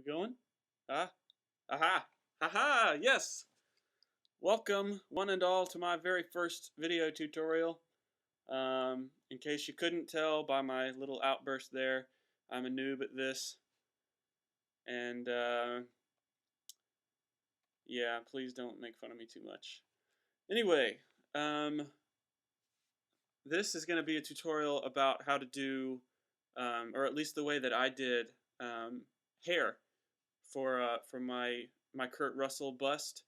we going? Ah, aha, haha, yes! Welcome, one and all, to my very first video tutorial. In case you couldn't tell by my little outburst there, I'm a noob at this. And, yeah, please don't make fun of me too much. Anyway, this is going to be a tutorial about how to do, or at least the way that I did, hair for my Kurt Russell bust,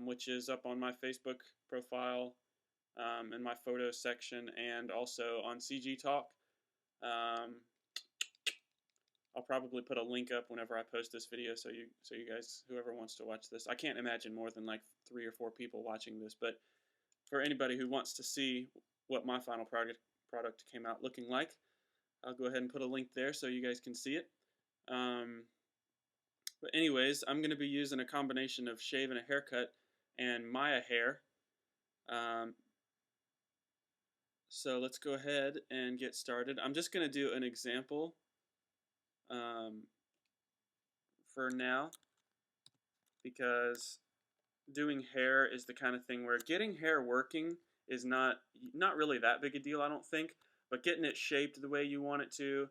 which is up on my Facebook profile, in my photos section, and also on CG Talk. I'll probably put a link up whenever I post this video, so you guys, whoever wants to watch this, I can't imagine more than like 3 or 4 people watching this, but for anybody who wants to see what my final product came out looking like, I'll go ahead and put a link there so you guys can see it. But anyways, I'm going to be using a combination of shave and a haircut and Maya hair. So let's go ahead and get started. I'm just going to do an example for now, because doing hair is the kind of thing where getting hair working is not really that big a deal, I don't think, but getting it shaped the way you want it to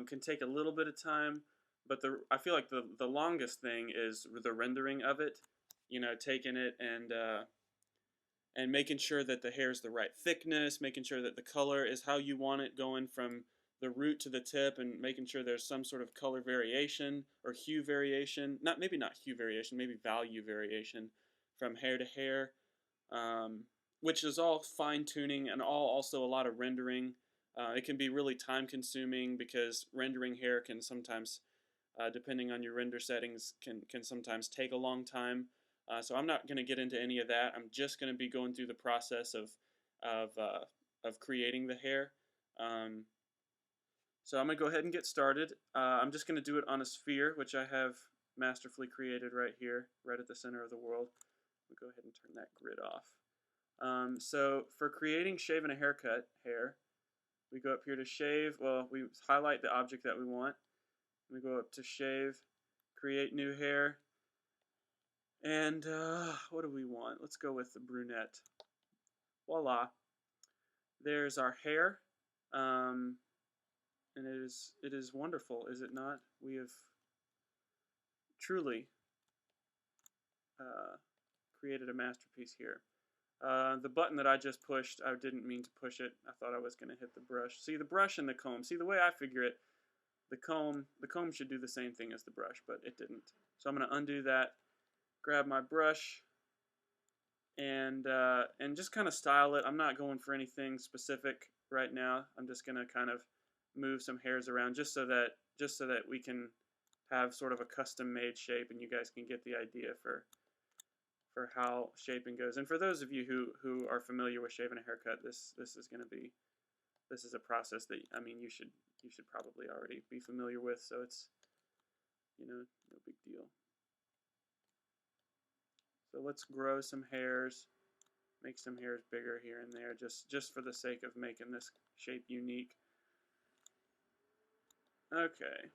can take a little bit of time. But I feel like the longest thing is the rendering of it. You know, taking it and making sure that the hair is the right thickness, making sure that the color is how you want it, going from the root to the tip, and making sure there's some sort of color variation or hue variation. Maybe not hue variation, maybe value variation from hair to hair, which is all fine tuning and also a lot of rendering. It can be really time consuming because rendering hair can sometimes, depending on your render settings, can sometimes take a long time. So I'm not going to get into any of that. I'm just going to be going through the process of creating the hair. So I'm going to go ahead and get started. I'm just going to do it on a sphere, which I have masterfully created right here, right at the center of the world. We'll go ahead and turn that grid off. So for creating shave and a haircut hair, we go up here to shave. Well, we highlight the object that we want. We go up to shave, create new hair, and what do we want? Let's go with the brunette. Voila. There's our hair, and it is wonderful, is it not? We have truly created a masterpiece here. The button that I just pushed, I didn't mean to push it. I thought I was going to hit the brush. See, the brush and the comb. See, the way I figure it, the comb should do the same thing as the brush, but it didn't. So I'm going to undo that, grab my brush, and just kind of style it. I'm not going for anything specific right now. I'm just going to kind of move some hairs around just so that we can have sort of a custom made shape, and you guys can get the idea for how shaping goes. And for those of you who are familiar with shaving a haircut, this is a process that, I mean, you should probably already be familiar with, so it's, you know, no big deal. So let's grow some hairs, make some hairs bigger here and there, just for the sake of making this shape unique. Okay.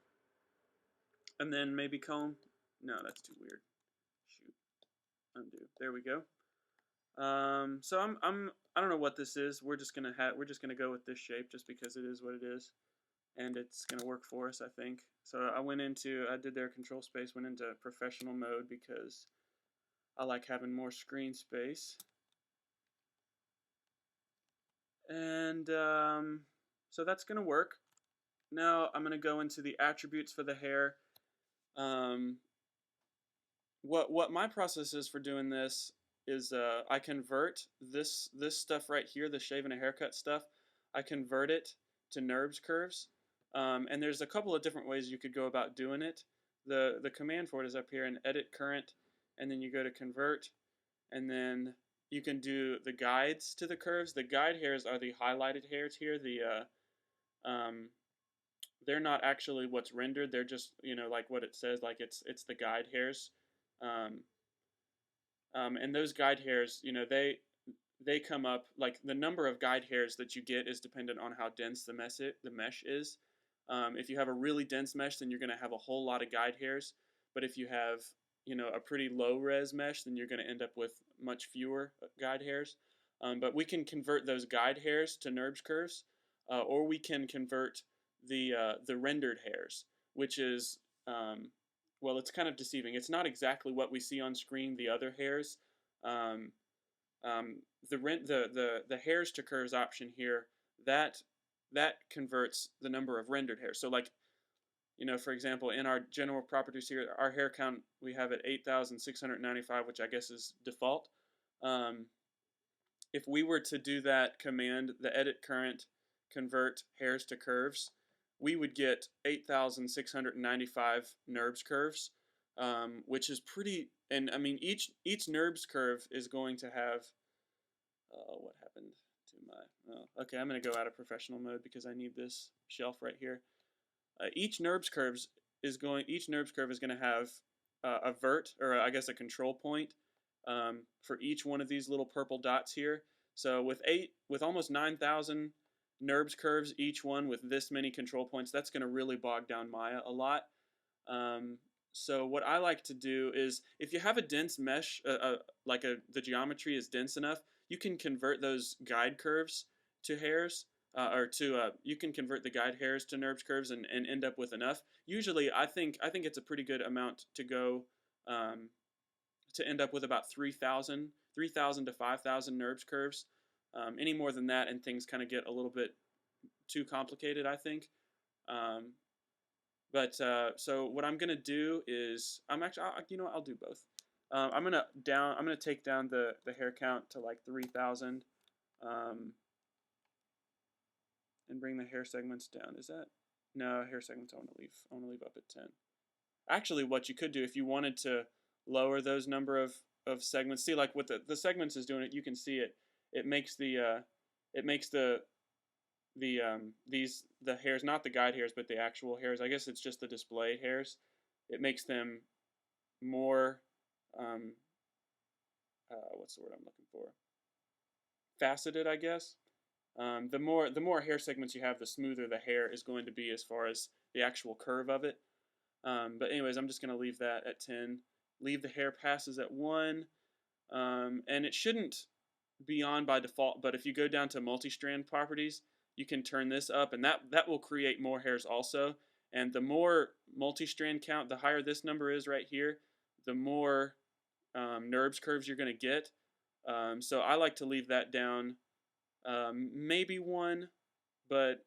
And then maybe comb. No, that's too weird. Shoot. Undo. There we go. So I don't know what this is. We're just gonna go with this shape just because it is what it is, and it's gonna work for us, I think. So I did their control space, went into professional mode because I like having more screen space. And so that's gonna work. Now I'm gonna go into the attributes for the hair. What my process is for doing this is I convert this stuff right here, the shave and a haircut stuff. I convert it to NURBS curves, and there's a couple of different ways you could go about doing it. The command for it is up here in Edit Current, and then you go to Convert, and then you can do the guides to the curves. The guide hairs are the highlighted hairs here. They're not actually what's rendered. They're just, you know, like what it says, like it's the guide hairs. And those guide hairs, you know, they come up, like the number of guide hairs that you get is dependent on how dense the mesh is. If you have a really dense mesh, then you're going to have a whole lot of guide hairs. But if you have, a pretty low res mesh, then you're going to end up with much fewer guide hairs. But we can convert those guide hairs to NURBS curves, or we can convert the rendered hairs, which is well, it's kind of deceiving. It's not exactly what we see on screen. The other hairs, um, the hairs to curves option here, that converts the number of rendered hairs. So like, for example, in our general properties here, our hair count, we have at 8,695, which I guess is default. If we were to do that command, the edit current convert hairs to curves, we would get 8,695 NURBS curves, which is pretty. And I mean, each NURBS curve is going to have. What happened to my? Oh, okay, I'm going to go out of professional mode because I need this shelf right here. Each NURBS curve is going to have a vert, or I guess a control point, for each one of these little purple dots here. So with almost 9,000 NURBS curves, each one with this many control points, that's going to really bog down Maya a lot. So what I like to do is, if you have a dense mesh, the geometry is dense enough, you can convert those guide curves to hairs, you can convert the guide hairs to NURBS curves and end up with enough. Usually, I think it's a pretty good amount to go to end up with about 3,000 to 5,000 NURBS curves. Any more than that, and things kind of get a little bit too complicated, I think. So what I'm gonna do is I'll do both. I'm gonna take down the hair count to like 3,000, and bring the hair segments down. Is that no hair segments? I want to leave up at 10. Actually, what you could do if you wanted to lower those number of segments, see like what the segments is doing it. You can see it. It makes the hairs, not the guide hairs, but the actual hairs. I guess it's just the displayed hairs. It makes them more, what's the word I'm looking for? Faceted, I guess. The more hair segments you have, the smoother the hair is going to be as far as the actual curve of it. But anyways, I'm just going to leave that at 10. Leave the hair passes at 1. And it shouldn't be on by default, but if you go down to multi-strand properties, you can turn this up, and that will create more hairs also. And the more multi-strand count, the higher this number is right here, the more NURBS curves you're going to get. So I like to leave that down, maybe 1, but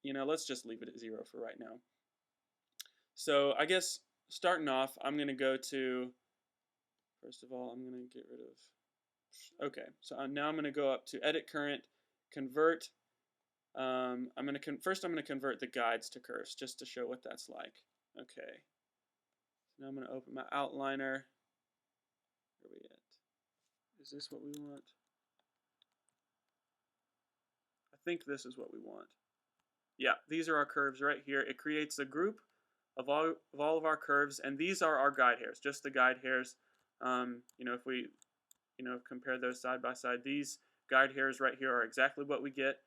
let's just leave it at 0 for right now. So I guess starting off, I'm going to go to, first of all, I'm going to get rid of, okay, so now I'm going to go up to edit current, convert. First I'm going to convert the guides to curves just to show what that's like. Okay, so now I'm going to open my outliner. Where are we at? Is this what we want? I think this is what we want. Yeah, these are our curves right here. It creates a group of all of our curves, and these are our guide hairs, just the guide hairs. If we compare those side by side, these guide hairs right here are exactly what we get.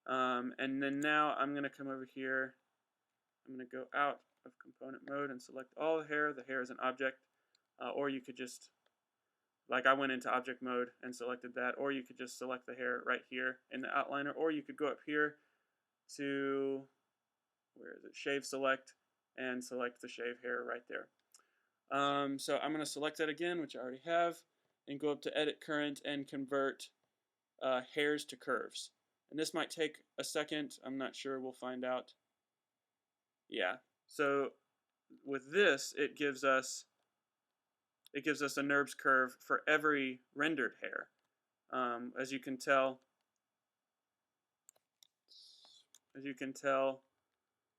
And then now I'm going to come over here. I'm going to go out of component mode and select all the hair. The hair is an object, or you could just, like I went into object mode and selected that, or you could just select the hair right here in the outliner, or you could go up here to, where is it, shave select, and select the shave hair right there. So I'm going to select that again, which I already have, and go up to edit current and convert hairs to curves. And this might take a second. I'm not sure. We'll find out. Yeah. So with this, it gives us a NURBS curve for every rendered hair. As you can tell,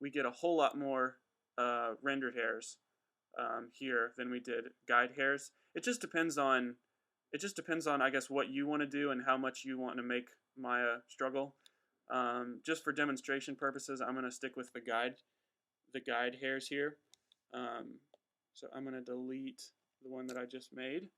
we get a whole lot more rendered hairs here than we did guide hairs. It just depends on I guess what you want to do and how much you want to make Maya struggle. Just for demonstration purposes, I'm going to stick with the guide hairs here. So I'm going to delete the one that I just made.